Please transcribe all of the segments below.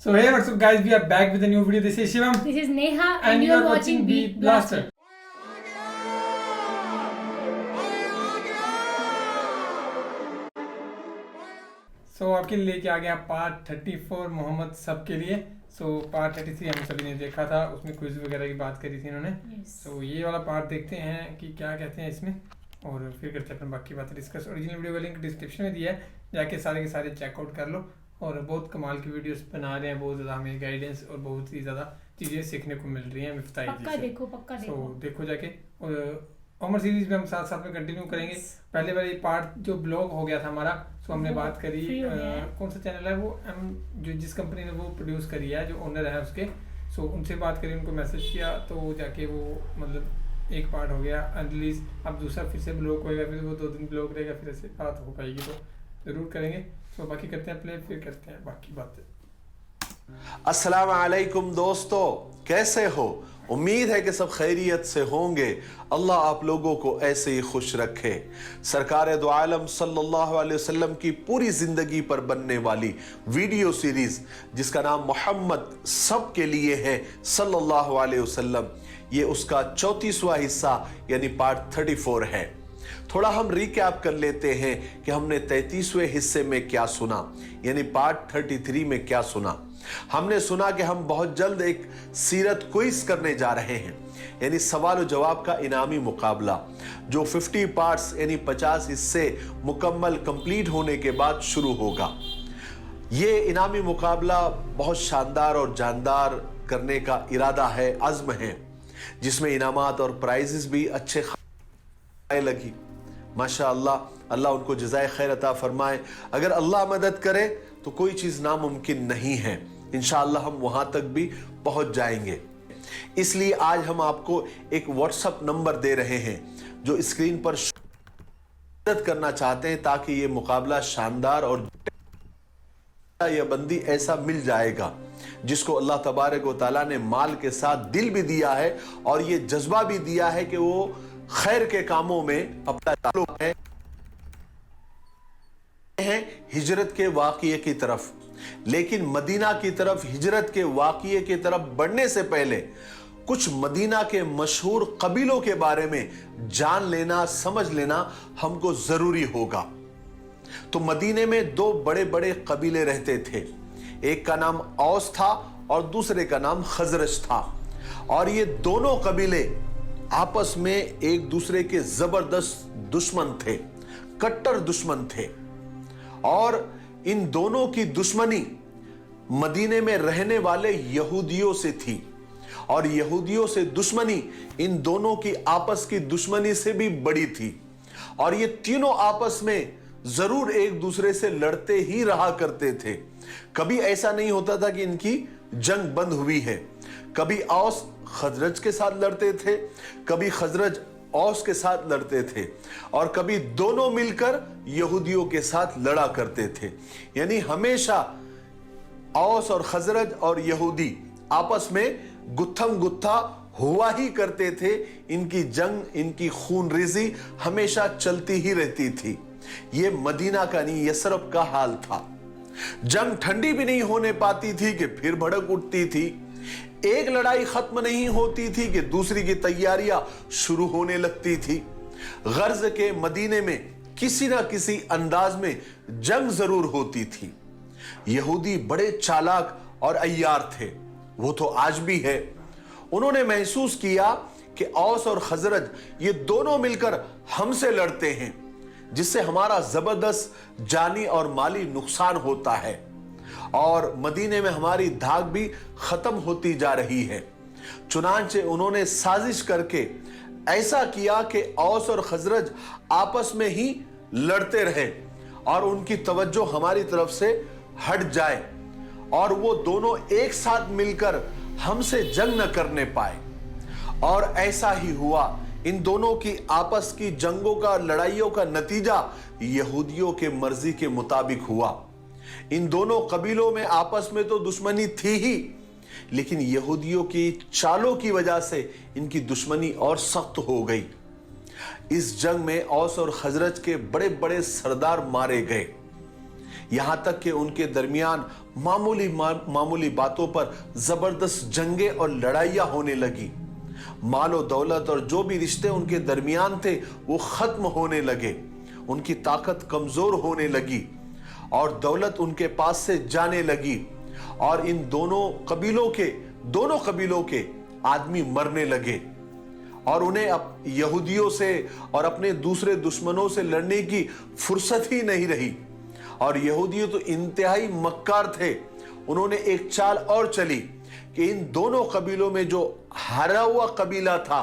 So hey, what's up guys, we are back with a new video. This is Shivam. This is Neha and you are watching Beat Blaster. So आपके लिए लेके आ गया part 34 Mohammad सब के लिए. So part 33 हम सभी ने देखा था, उसमें क्विज वगैरह की बात करी थी इन्होंने. So ये वाला पार्ट देखते हैं कि क्या कहते हैं इसमें और फिर करते हैं अपन बाकी बातें डिस्कस. ओरिजिनल वीडियो का लिंक डिस्क्रिप्शन में दिया है, जाके सारे के सारे चेकआउट कर लो. और बहुत कमाल की वीडियोस बना रहे हैं, बहुत ज़्यादा हमें गाइडेंस और बहुत ही ज़्यादा चीज़ें सीखने को मिल रही हैं मिफ्ताही जी से. पक्का देखो. So देखो जाके. और उमर सीरीज में हम साथ साथ में कंटिन्यू करेंगे. पहले वाली पार्ट जो ब्लॉग हो गया था हमारा, सो हमने बात करी कौन सा चैनल है वो, जो जिस कंपनी ने वो प्रोड्यूस करी है, जो ओनर है उसके, सो उनसे बात करी, उनको मैसेज किया, तो जाके वो मतलब एक पार्ट हो गया अनरिलीज. अब दूसरा फिर से ब्लॉग होएगा, फिर वो 2 दिन ब्लॉग रहेगा, फिर ऐसे बात हो पाएगी तो ज़रूर करेंगे. सो बाकी करते हैं प्ले, फिर करते हैं बाकी बातें. अस्सलाम वालेकुम दोस्तों, कैसे हो? उम्मीद है कि सब खैरियत से होंगे. अल्लाह आप लोगों को ऐसे ही खुश रखे. सरकार दो आलम सल्लल्लाहु अलैहि वसल्लम की पूरी जिंदगी पर बनने वाली वीडियो सीरीज जिसका नाम मोहम्मद सब के लिए है सल्लल्लाहु अलैहि वसल्लम, ये उसका 34वां हिस्सा यानी पार्ट 34 है. थोड़ा हम रिकैप कर लेते हैं कि हमने 33वें हिस्से में क्या सुना, यानी पार्ट 33 में क्या सुना. हमने सुना कि हम बहुत जल्द एक सीरत क्विज करने जा रहे हैं, यानी सवाल और जवाब का इनामी मुकाबला, जो 50 पार्ट्स यानी 50 हिस्से मुकम्मल कंप्लीट होने के बाद शुरू होगा. ये इनामी मुकाबला बहुत शानदार और जानदार करने का इरादा है, अज़्म है, जिसमें इनामात और प्राइजेस भी अच्छे लगी. माशाअल्लाह, अल्लाह उनको जज़ाए खैर अता फरमाए. अगर अल्लाह मदद करे तो कोई चीज़ नामुमकिन नहीं है. इंशाअल्लाह हम वहाँ तक भी पहुँच जाएंगे. इसलिए आज हम आपको एक व्हाट्सएप नंबर दे रहे हैं जो स्क्रीन पर मदद करना चाहते हैं, ताकि ये मुकाबला शानदार और या बंदी ऐसा मिल जाएगा जिसको अल्लाह तबारक व तआला ने माल के साथ दिल भी दिया है और ये जज्बा भी दिया है कि वो खैर के कामों में अपना ताल्लुक है हिजरत के वाक़िए की तरफ. लेकिन मदीना की तरफ हिजरत के वाक़िए की तरफ बढ़ने से पहले कुछ मदीना के मशहूर कबीलों के बारे में जान लेना, समझ लेना हमको जरूरी होगा. तो मदीने में 2 बड़े बड़े कबीले रहते थे. एक का नाम औस था और दूसरे का नाम खजरज था. और ये दोनों कबीले आपस में एक दूसरे के जबरदस्त दुश्मन थे, कट्टर दुश्मन थे. और इन दोनों की दुश्मनी मदीने में रहने वाले यहूदियों से थी, और यहूदियों से दुश्मनी इन दोनों की आपस की दुश्मनी से भी बड़ी थी. और ये तीनों आपस में जरूर एक दूसरे से लड़ते ही रहा करते थे. कभी ऐसा नहीं होता था कि इनकी जंग बंद हुई है. कभी औस खजरज के साथ लड़ते थे, कभी खजरज औस के साथ लड़ते थे, और कभी दोनों मिलकर यहूदियों के साथ लड़ा करते थे. यानी हमेशा औस और खजरज और यहूदी आपस में गुत्थम गुत्था हुआ ही करते थे. इनकी जंग, इनकी खून रेजी हमेशा चलती ही रहती थी. ये मदीना का नहीं, यसरब का हाल था. जंग ठंडी भी नहीं होने पाती थी कि फिर भड़क उठती थी. एक लड़ाई खत्म नहीं होती थी कि दूसरी की तैयारियां शुरू होने लगती थी. गर्ज के मदीने में किसी ना किसी अंदाज में जंग जरूर होती थी. यहूदी बड़े चालाक और अय्यार थे, वो तो आज भी है. उन्होंने महसूस किया कि औस और खजरज ये दोनों मिलकर हमसे लड़ते हैं, जिससे हमारा जबरदस्त जानी और माली नुकसान होता है, और मदीने में हमारी धाक भी खत्म होती जा रही है. चुनांचे उन्होंने साजिश करके ऐसा किया कि औस और खजरज आपस में ही लड़ते रहे और उनकी तवज्जो हमारी तरफ से हट जाए, और वो दोनों एक साथ मिलकर हमसे जंग न करने पाए. और ऐसा ही हुआ. इन दोनों की आपस की जंगों का, लड़ाइयों का नतीजा यहूदियों के मर्जी के मुताबिक हुआ. इन दोनों कबीलों में आपस में तो दुश्मनी थी ही, लेकिन यहूदियों की चालों की वजह से इनकी दुश्मनी और सख्त हो गई. इस जंग में औस और खजरज के बड़े बड़े सरदार मारे गए. यहां तक कि उनके दरमियान मामूली बातों पर जबरदस्त जंगें और लड़ाइयां होने लगी। मालो दौलत और जो भी रिश्ते उनके दरमियान थे वो खत्म होने लगे। उनकी ताकत कमजोर होने लगी और दौलत उनके पास से जाने लगी और इन दोनों कबीलों के आदमी मरने लगे और उन्हें यहूदियों से और अपने दूसरे दुश्मनों से लड़ने की फुर्सत ही नहीं रही। और यहूदी तो इंतहाई मक्कार थे। उन्होंने एक चाल और चली कि इन दोनों कबीलों में जो हारा हुआ कबीला था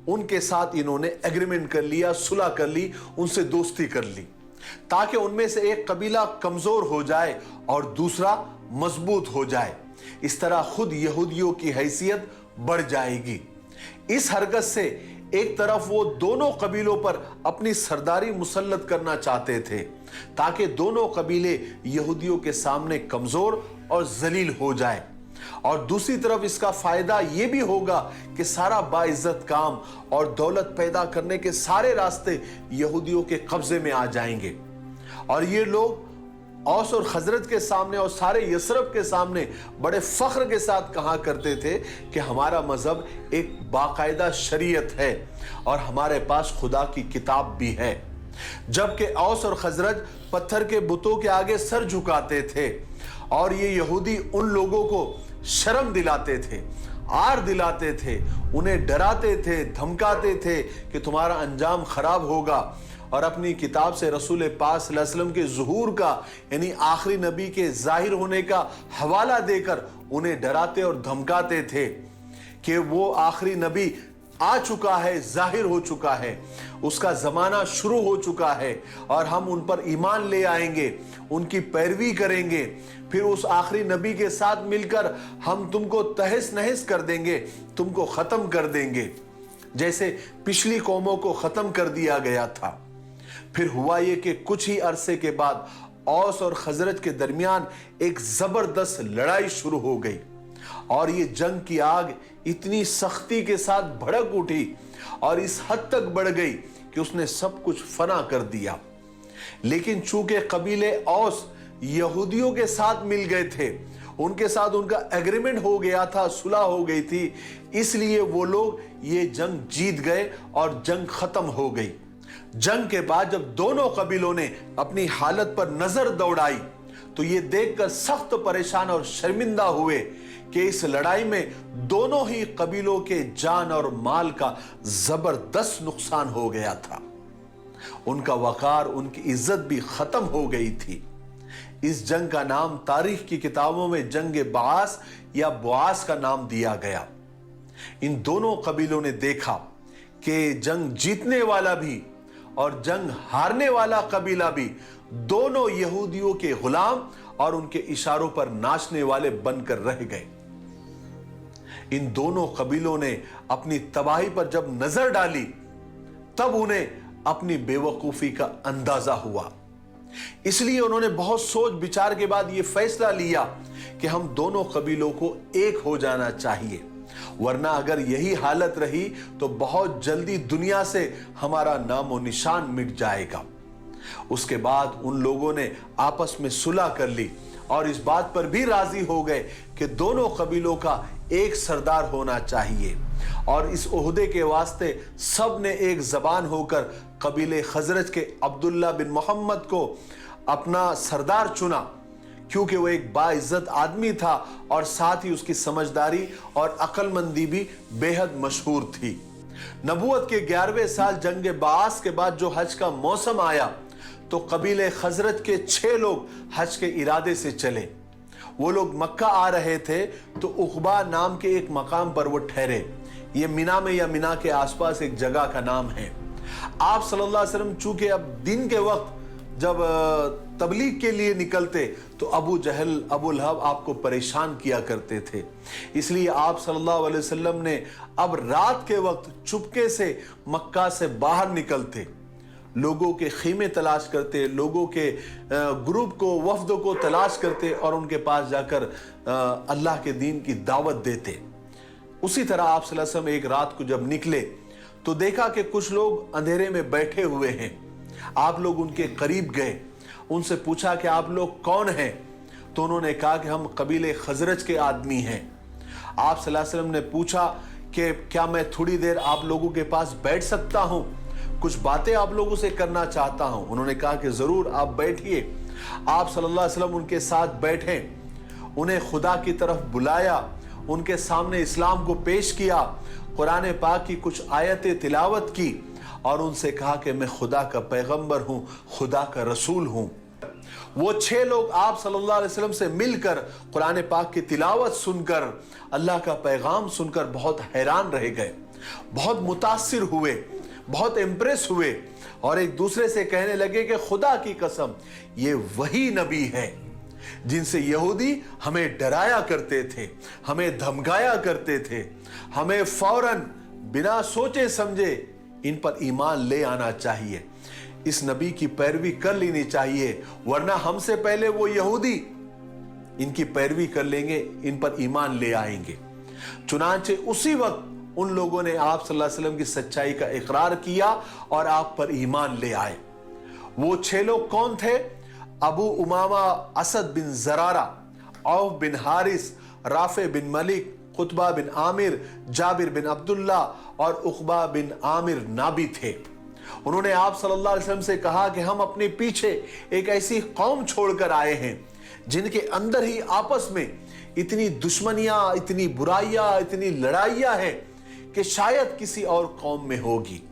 उनके साथ इन्होंने एग्रीमेंट कर लिया, सुलह कर ली, उनसे दोस्ती कर ली ताकि उनमें से एक कबीला कमजोर हो जाए और दूसरा मजबूत हो जाए। इस तरह खुद यहूदियों की हैसियत बढ़ जाएगी। इस हरकत से एक तरफ वो दोनों कबीलों पर अपनी सरदारी मुसल्लत करना चाहते थे ताकि दोनों कबीले यहूदियों के सामने कमजोर और जलील हो जाए, और दूसरी तरफ इसका फायदा यह भी होगा कि सारा बाइज्जत काम और दौलत पैदा करने के सारे रास्ते यहूदियों के कब्जे में आ जाएंगे। और ये लोग औस और खजरत के सामने और सारे यसरब के सामने बड़े फख्र के साथ कहा करते थे कि हमारा मजहब एक बाकायदा शरीयत है और हमारे पास खुदा की किताब भी है। जबकि औस और खजरत पत्थर के बुतों के आगे सर झुकाते थे और ये यहूदी उन लोगों को शर्म दिलाते थे, आर दिलाते थे, उन्हें डराते थे, धमकाते थे कि तुम्हारा अंजाम खराब होगा, और अपनी किताब से रसूल पाक सल्लल्लाहु अलैहि वसल्लम के ज़ुहूर का यानी आखिरी नबी के जाहिर होने का हवाला देकर उन्हें डराते और धमकाते थे कि वो आखिरी नबी आ चुका है, जाहिर हो चुका है, उसका जमाना शुरू हो चुका है और हम उन पर ईमान ले आएंगे, उनकी पैरवी करेंगे, फिर उस आखिरी नबी के साथ मिलकर हम तुमको तहस नहस कर देंगे, तुमको खत्म कर देंगे, जैसे पिछली कौमों को खत्म कर दिया गया था। फिर हुआ ये कि कुछ ही अरसे के बाद औस और खजरत के दरमियान एक जबरदस्त लड़ाई शुरू हो गई और ये जंग की आग इतनी सख्ती के साथ भड़क उठी और इस हद तक बढ़ गई कि उसने सब कुछ फना कर दिया। लेकिन चूंकि कबीले औस यहूदियों के साथ मिल गए थे, उनके साथ उनका एग्रीमेंट हो गया था, सुलह हो गई थी, इसलिए वो लोग ये जंग जीत गए और जंग खत्म हो गई। जंग के बाद जब दोनों कबीलों ने अपनी हालत पर नजर दौड़ाई तो ये देखकर सख्त परेशान और शर्मिंदा हुए कि इस लड़ाई में दोनों ही कबीलों के जान और माल का जबरदस्त नुकसान हो गया था। उनका वकार, उनकी इज्जत भी खत्म हो गई थी। इस जंग का नाम तारीख की किताबों में जंग बास या बुआस का नाम दिया गया। इन दोनों कबीलों ने देखा कि जंग जीतने वाला भी और जंग हारने वाला कबीला भी दोनों यहूदियों के गुलाम और उनके इशारों पर नाचने वाले बनकर रह गए। इन दोनों कबीलों ने अपनी तबाही पर जब नजर डाली तब उन्हें अपनी बेवकूफी का अंदाजा हुआ। इसलिए उन्होंने बहुत सोच विचार के बाद यह फैसला लिया कि हम दोनों कबीलों को एक हो जाना चाहिए, वरना अगर यही हालत रही तो बहुत जल्दी दुनिया से हमारा नामो निशान मिट जाएगा। उसके बाद उन लोगों ने आपस में सुलह कर ली और इस बात पर भी राजी हो गए कि दोनों कबीलों का एक सरदार होना चाहिए, और इस ओहदे के वास्ते सब ने एक जबान होकर कबीले खजरज के अब्दुल्ला बिन मोहम्मद को अपना सरदार चुना, क्योंकि वो एक बाइज्जत आदमी था और साथ ही उसकी समझदारी और अक्लमंदी भी बेहद मशहूर थी। नबूवत के 11वें साल जंग बास के बाद जो हज का मौसम आया तो कबीले खजरत के 6 लोग हज के इरादे से चले। वो लोग मक्का आ रहे थे तो उकबा नाम के एक मकाम पर वो ठहरे। ये मिना में या मिना के आसपास एक जगह का नाम है। आप सल्लल्लाहु अलैहि वसल्लम चूंकि अब दिन के वक्त जब तबलीग के लिए निकलते तो अबू जहल, अबू लहब आपको परेशान किया करते थे, इसलिए आप सल्लल्लाहु अलैहि वसल्लम ने अब रात के वक्त चुपके से मक्का से बाहर निकलते, लोगों के खीमे तलाश करते, लोगों के ग्रुप को, वफ्द को तलाश करते और उनके पास जाकर अल्लाह के दीन की दावत देते। उसी तरह आप सल्लल्लाहु अलैहि वसल्लम एक रात को जब निकले तो देखा कि कुछ लोग अंधेरे में बैठे हुए हैं। आप लोग उनके करीब गए, उनसे पूछा कि आप लोग कौन हैं? तो उन्होंने कहा कि हम कबीले खजरज के आदमी हैं। आप सल्लल्लाहु अलैहि वसल्लम ने पूछा कि क्या मैं थोड़ी देर आप लोगों के पास बैठ सकता हूं, कुछ बातें आप लोगों से करना चाहता हूं। उन्होंने कहा कि जरूर, आप बैठिए। आप सल्लल्लाहु अलैहि वसल्लम उनके साथ बैठे, उन्हें खुदा की तरफ बुलाया, उनके सामने इस्लाम को पेश किया, कुरान पाक की कुछ आयतें तिलावत की और उनसे कहा कि मैं खुदा का पैगंबर हूं, खुदा का रसूल हूं। वो 6 लोग आप सल्लल्लाहु अलैहि वसल्लम से मिलकर कुरान पाक की तिलावत सुनकर, अल्लाह का पैगाम सुनकर बहुत हैरान रह गए, बहुत मुतासिर हुए, बहुत इंप्रेस हुए और एक दूसरे से कहने लगे कि खुदा की कसम, ये वही नबी है जिनसे यहूदी हमें डराया करते थे, हमें धमकाया करते थे। हमें फौरन बिना सोचे समझे इन पर ईमान ले आना चाहिए, इस नबी की पैरवी कर लेनी चाहिए, वरना हमसे पहले वो यहूदी इनकी पैरवी कर लेंगे, इन पर ईमान ले आएंगे। चुनांचे उसी वक्त उन लोगों ने आप सल्लल्लाहु अलैहि वसल्लम की सच्चाई का इकरार किया और आप पर ईमान ले आए। वो 6 लोग कौन थे? Abu Umama Asad bin जरारा, of bin Haris, Rafe बिन मलिक, कुतबा बिन आमिर, जाबिर बिन अब्दुल्ला और उकबा बिन आमिर नाबी थे। उन्होंने आप सल्लल्लाहु अलैहि वसल्लम से कहा कि हम अपने पीछे एक ऐसी कौम छोड़कर आए हैं जिनके अंदर ही आपस में इतनी दुश्मनियां, इतनी बुराइयां, इतनी लड़ाइयां हैं कि शायद किसी और कौम में होगी,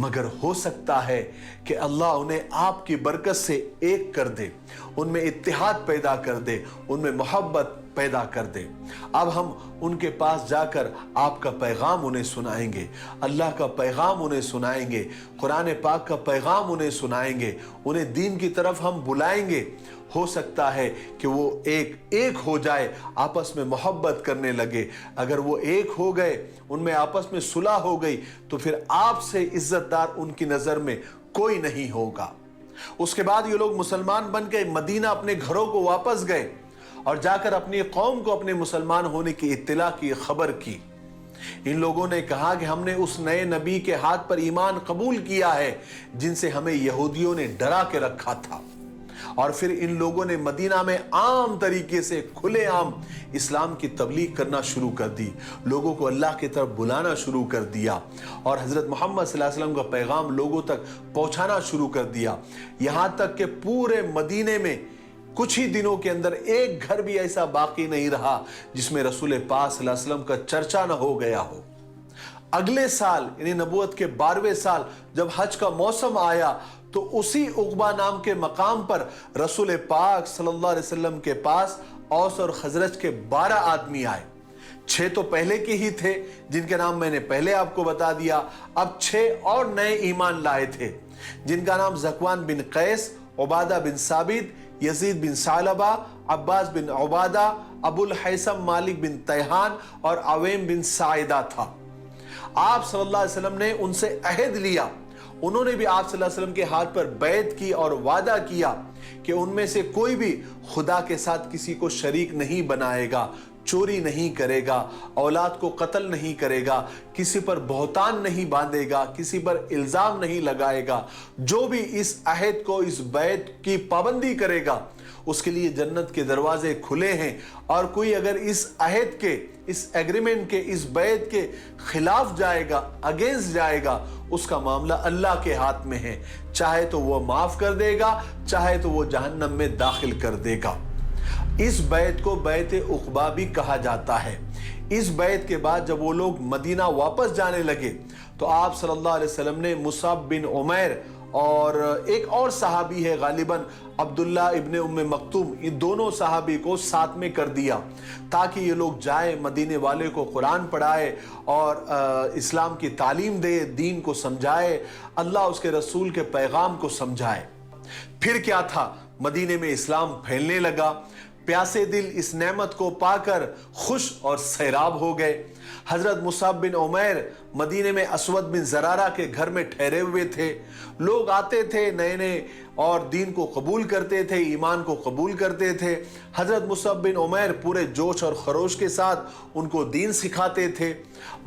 मगर हो सकता है कि अल्लाह उन्हें आपकी बरकत से एक कर दे, उनमें इत्तेहाद पैदा कर दे, उनमें मोहब्बत पैदा कर दे। अब हम उनके पास जाकर आपका पैगाम उन्हें सुनाएंगे, अल्लाह का पैगाम उन्हें सुनाएंगे, कुरान पाक का पैगाम उन्हें सुनाएंगे, उन्हें दीन की तरफ हम बुलाएंगे। हो सकता है कि वो एक हो जाए, आपस में मोहब्बत करने लगे। अगर वो एक हो गए, उनमें आपस में सुलह हो गई, तो फिर आपसे इज्जतदार उनकी नजर में कोई नहीं होगा। उसके बाद ये लोग मुसलमान बन गए, मदीना अपने घरों को वापस गए और जाकर अपनी कौम को अपने मुसलमान होने की इत्तला की, खबर की। इन लोगों ने कहा कि हमने उस नए नबी के हाथ पर ईमान कबूल किया है जिनसे हमें यहूदियों ने डरा के रखा था। और फिर इन लोगों ने मदीना में आम तरीके से खुलेआम इस्लाम की तबलीग करना शुरू कर दी, लोगों को अल्लाह की तरफ बुलाना शुरू कर दिया और हजरत मोहम्मद सल्लल्लाहु अलैहि वसल्लम का पैगाम लोगों तक पहुंचाना शुरू कर दिया। यहां तक कि पूरे मदीने में कुछ ही दिनों के अंदर एक घर भी ऐसा बाकी नहीं रहा जिसमें रसूल पाक सल्लल्लाहु अलैहि वसल्लम का चर्चा न हो गया हो। अगले साल यानी नबूवत के 12वें साल जब हज का मौसम आया तो उसी उक़बा नाम के मकाम पर रसूल पाक सल्लल्लाहु अलैहि वसल्लम के पास औस और खजरज के 12 आदमी आए। 6 तो पहले के ही थे जिनके नाम मैंने पहले आपको बता दिया। अब 6 और नए ईमान लाए थे जिनका नाम ज़कवान बिन कैस, उबादा बिन साबित, यजीद बिन सालबा, अब्बास बिन उबादा, अबुल हैसम मालिक बिन तैहान और अवेम बिन साइदा था। आप सल्लल्लाहु अलैहि वसल्लम ने उनसे अहद लिया, उन्होंने भी आप सल्लल्लाहु अलैहि वसल्लम के हाथ पर बैत की और वादा किया कि उनमें से कोई भी खुदा के साथ किसी को शरीक नहीं बनाएगा, चोरी नहीं करेगा, औलाद को कत्ल नहीं करेगा, किसी पर बहुतान नहीं बांधेगा, किसी पर इल्जाम नहीं लगाएगा। जो भी इस अहद को, इस बैत की पाबंदी करेगा उसके लिए जन्नत के दरवाजे खुले हैं। और कोई अगर इस अहद के, इस एग्रीमेंट के, इस बैत के खिलाफ जाएगा, अगेंस्ट जाएगा, उसका मामला अल्लाह के हाथ में है। चाहे तो वो माफ कर देगा, चाहे तो वो जहन्नम में दाखिल कर देगा। इस बैत को बैत उक़बा भी कहा जाता है। इस बैत के बाद जब वो लोग मदीना वापस जाने लगे तो आप सल्लल्लाहु अलैहि वसल्लम ने मुसाब बिन उमैर और एक और सहाबी है गालिबन अब्दुल्ला इब्ने उम्मे मक्तूम, इन दोनों सहाबी को साथ में कर दिया ताकि ये लोग जाए, मदीने वाले को कुरान पढ़ाए और इस्लाम की तालीम दे, दीन को समझाए, अल्लाह उसके रसूल के पैगाम को समझाए। फिर क्या था, मदीने में इस्लाम फैलने लगा। प्यासे दिल इस नेमत को पाकर खुश और सैराब हो गए। हजरत मुसाब बिन उमैर मदीने में असवद बिन जरारा के घर में ठहरे हुए थे। लोग आते थे, नए नए اور دین کو قبول کرتے تھے, ایمان کو قبول کرتے تھے. حضرت مصعب بن عمیر پورے جوش اور خروش کے ساتھ ان کو دین سکھاتے تھے.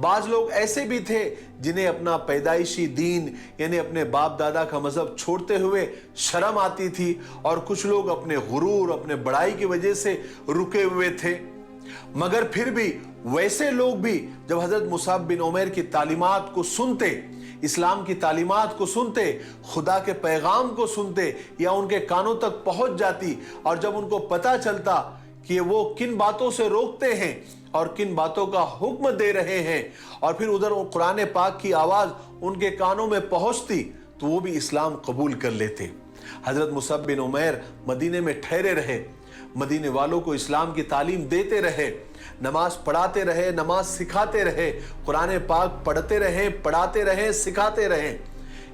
بعض لوگ ایسے بھی تھے جنہیں اپنا پیدائشی دین یعنی اپنے باپ دادا کا مذہب چھوڑتے ہوئے شرم آتی تھی, اور کچھ لوگ اپنے غرور, اپنے بڑائی کی وجہ سے رکے ہوئے تھے. مگر پھر بھی ویسے لوگ بھی جب حضرت مصعب بن عمیر کی تعلیمات کو سنتے, اسلام کی تعلیمات کو سنتے, خدا کے پیغام کو سنتے یا ان کے کانوں تک پہنچ جاتی, اور جب ان کو پتہ چلتا کہ وہ کن باتوں سے روکتے ہیں اور کن باتوں کا حکم دے رہے ہیں, اور پھر ادھر قرآن پاک کی آواز ان کے کانوں میں پہنچتی, تو وہ بھی اسلام قبول کر لیتے. حضرت مصعب بن عمیر مدینے میں ٹھہرے رہے, مدینے والوں کو اسلام کی تعلیم دیتے رہے, نماز پڑھاتے رہے, نماز سکھاتے رہے, قرآن پاک پڑھتے رہے, پڑھاتے رہے, سکھاتے رہے,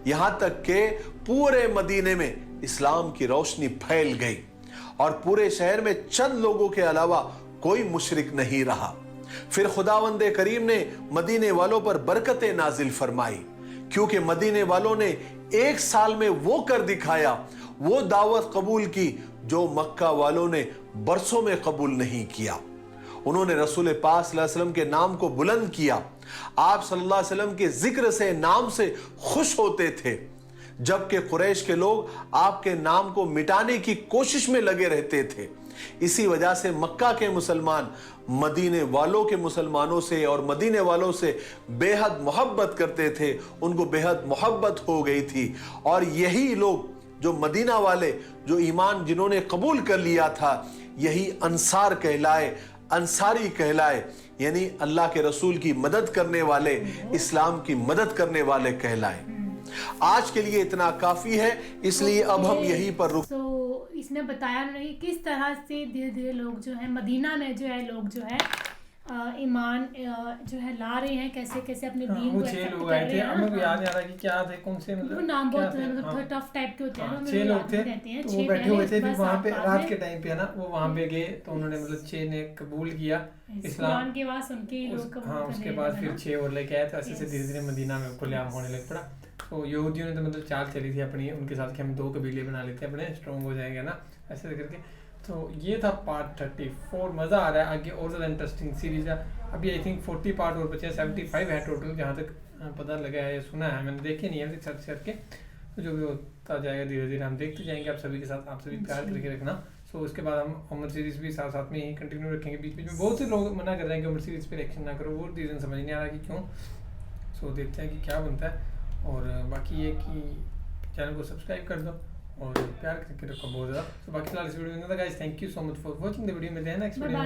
یہاں تک کہ پورے مدینے میں اسلام کی روشنی پھیل گئی اور پورے شہر میں چند لوگوں کے علاوہ کوئی مشرک نہیں رہا. پھر خداوند کریم نے مدینے والوں پر برکتیں نازل فرمائی, کیونکہ مدینے والوں نے ایک سال میں وہ کر دکھایا, وہ دعوت قبول کی جو مکہ والوں نے برسوں میں قبول نہیں کیا. انہوں نے رسول پاک صلی اللہ علیہ وسلم کے نام کو بلند کیا, آپ صلی اللہ علیہ وسلم کے ذکر سے, نام سے خوش ہوتے تھے, جبکہ قریش کے لوگ آپ کے نام کو مٹانے کی کوشش میں لگے رہتے تھے. اسی وجہ سے مکہ کے مسلمان مدینے والوں کے مسلمانوں سے اور مدینے والوں سے بے حد محبت کرتے تھے, ان کو بے حد محبت ہو گئی تھی. اور یہی لوگ جو مدینہ والے, جو ایمان جنہوں نے قبول کر لیا تھا, یہی انصار کہلائے, انصاری کہلائے, یعنی اللہ کے رسول کی مدد کرنے والے, اسلام کی مدد کرنے والے کہلائے. آج کے لیے اتنا کافی ہے, اس لیے اب ہم یہیں پر اس میں بتایا انہوں نے کس طرح سے دھیرے دھیرے لوگ جو ہے مدینہ میں جو ہے لوگ جو ہے ایمان جو ہے لا رہے ہیں, کیسے کیسے اپنے دین کو ایکسپٹ کر رہے ہیں. ہمیں یاد نہیں آ رہا کہ کیا تھے, کون سے, وہ نام بہت مطلب ٹف ٹائپ کے ہوتے ہیں, 6 لوگ تھے, تو وہ بیٹھے ہوئے تھے. پھر وہاں پہ رات کے ٹائم پہ ہے نا, وہ وہاں پہ گئے تو انہوں نے مطلب 6 نے قبول کیا اسلام کی آواز سن کے لوگ. ہاں, اس کے بعد پھر 6 اور لے کے آئے, تو ایسے سے دھیرے دھیرے مدینہ میں کھلے عام ہونے لگ پڑا. تو یہودیوں نے تو مطلب چال چلی تھی اپنی ان کے ساتھ کہ ہم 2 قبیلے بنا لیتے ہیں اپنے, اسٹرانگ ہو جائیں گے نا, ایسے کر کے. تو یہ تھا پارٹ 34. مزہ آ رہا ہے, آگے اور زیادہ انٹرسٹنگ سیریز ہے. ابھی آئی تھنک 40 پارٹ اور بچے ہیں, 75 ہے ٹوٹل جہاں تک پتہ لگا ہے, سنا ہے, میں نے دیکھے نہیں ہے سرچ کر کے. تو جو بھی ہوتا جائے گا دھیرے دھیرے ہم دیکھتے جائیں گے آپ سبھی کے ساتھ, آپ سبھی پیار کر کے رکھنا. سو اس کے بعد ہم عمر سیریز بھی ساتھ ساتھ میں ہی کنٹینیو رکھیں گے. بیچ بیچ میں بہت سے لوگ منع کر رہے ہیں کہ عمر سیریز پہ ریئیکشن نہ کرو, وہ ریزن سمجھ نہیں آ رہا کہ کیوں. سو دیکھتے ہیں کہ کیا بنتا ہے. اور باقی یہ کہ چینل کو سبسکرائب کر دو اور پیار کر کے رکھو بہت زیادہ. تو باقی فی الحال اس ویڈیو میں thank you so much for watching the video. میں دینا نیکسٹ ویڈیو.